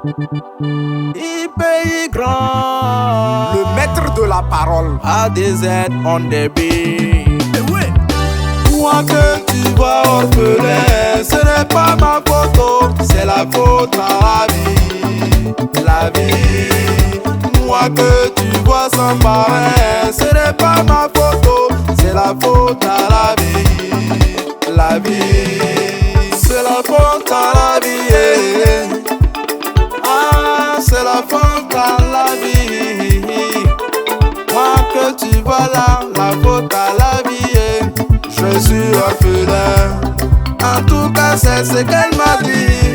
IPY grand, le maître de la parole. ADZ on the beat. Moi que tu vois orphelin, ce n'est pas ma photo, c'est la faute à la vie, la vie. Moi que tu vois sans parrain, ce n'est pas ma photo, c'est la faute à la vie, la vie. C'est la faute à la vie, ah, c'est la faute à la vie. Moi que tu vois là, la faute à la vie. Je suis orphelin, en tout cas c'est ce qu'elle m'a dit.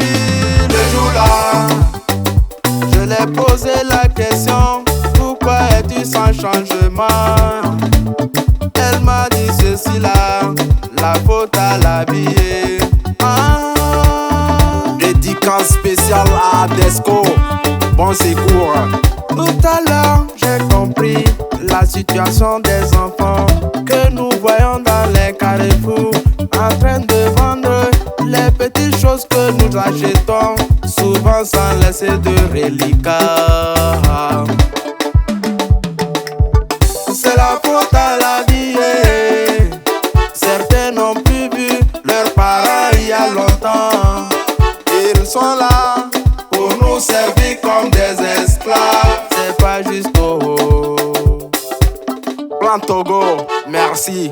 Le jour-là, je lui ai posé la question, pourquoi es-tu sans changement? Elle m'a dit ceci là, la faute à la vie. Ah. Dédicace spéciale à Desco, bon secours. Tout à l'heure, j'ai compris la situation des enfants que nous voyons dans les carrefours, en train de vendre les petites choses que nous achetons, souvent sans laisser de reliquats. C'est la faute à la vie. Certains n'ont plus vu leurs parents il y a longtemps. Ils sont là pour nous servir comme des esclaves. C'est pas juste Plan Togo, merci.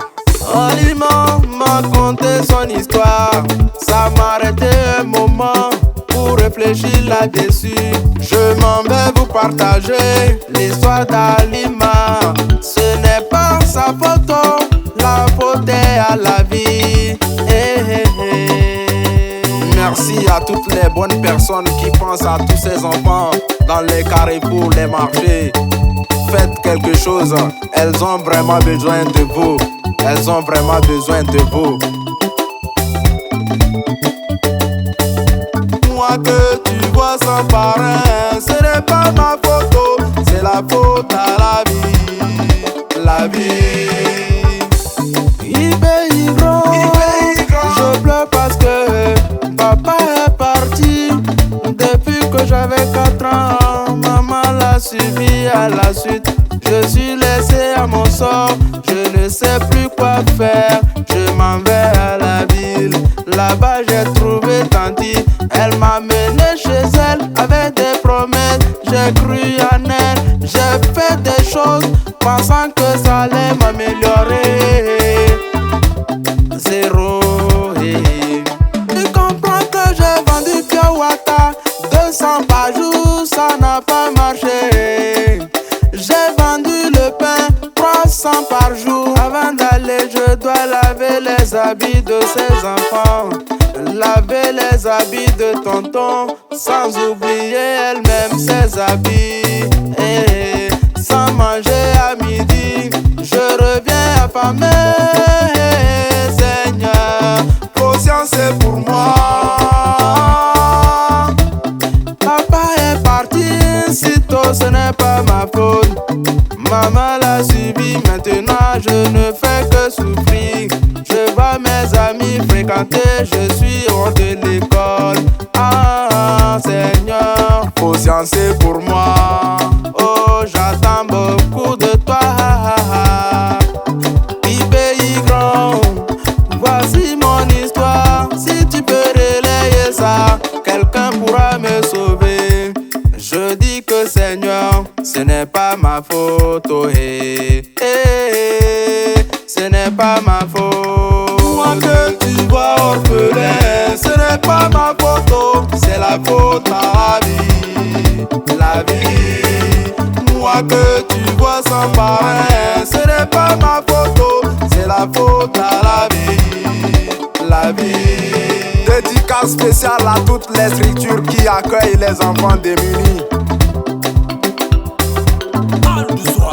Aliment m'a conté son histoire. Ça m'a arrêté un moment pour réfléchir là-dessus. Je m'en vais vous partager l'histoire d'Alima. Ce n'est pas sa photo, la faute est à la vie. Merci à toutes les bonnes personnes qui pensent à tous ces enfants dans les carrefours, les marchés. Faites quelque chose, elles ont vraiment besoin de vous. Elles ont vraiment besoin de vous. Moi que tu vois sans parrain, ce n'est pas ma photo, c'est la faute à la vie, la vie. IPY grand, je pleure parce que papa est parti. Depuis que j'avais 4 ans, maman l'a suivi à la suite. Je suis laissé à mon sort, je ne sais plus quoi faire. Je m'en vais à la ville, là-bas j'ai trouvé Tanti. Elle m'a mené chez elle avec des promesses. J'ai cru en elle, j'ai fait des choses pensant que ça allait m'améliorer. Zéro. Tu comprends que j'ai vendu Pure Water 200 par jour, ça n'a pas marché. J'ai vendu le pain 300 par jour. Avant d'aller, je dois laver les habits de ses enfants, laver les habits de tonton, sans oublier elle-même ses habits. Sans manger à midi, je reviens affamé. Seigneur, conscience c'est pour moi. Papa est parti, sitôt ce n'est pas ma faute. Maman l'a suivi, maintenant je ne fais que souffrir. Je vois mes amis fréquenter, je suis hors de l'école. Ah Seigneur, conscience c'est pour moi. Oh, j'attends beaucoup de toi. IPY grand, voici mon histoire. Si tu peux relayer ça, quelqu'un pourra me sauver. Je dis que Seigneur, ce n'est pas ma faute. Ce n'est pas ma faute. Moi que tu vois orphelin, ce n'est pas ma photo, c'est la faute à la vie, la vie. Moi que tu vois sans parrain, ce n'est pas ma photo, c'est la faute à la vie, la vie. Dédicace spéciale à toutes les structures qui accueillent les enfants démunis. Parle de soi.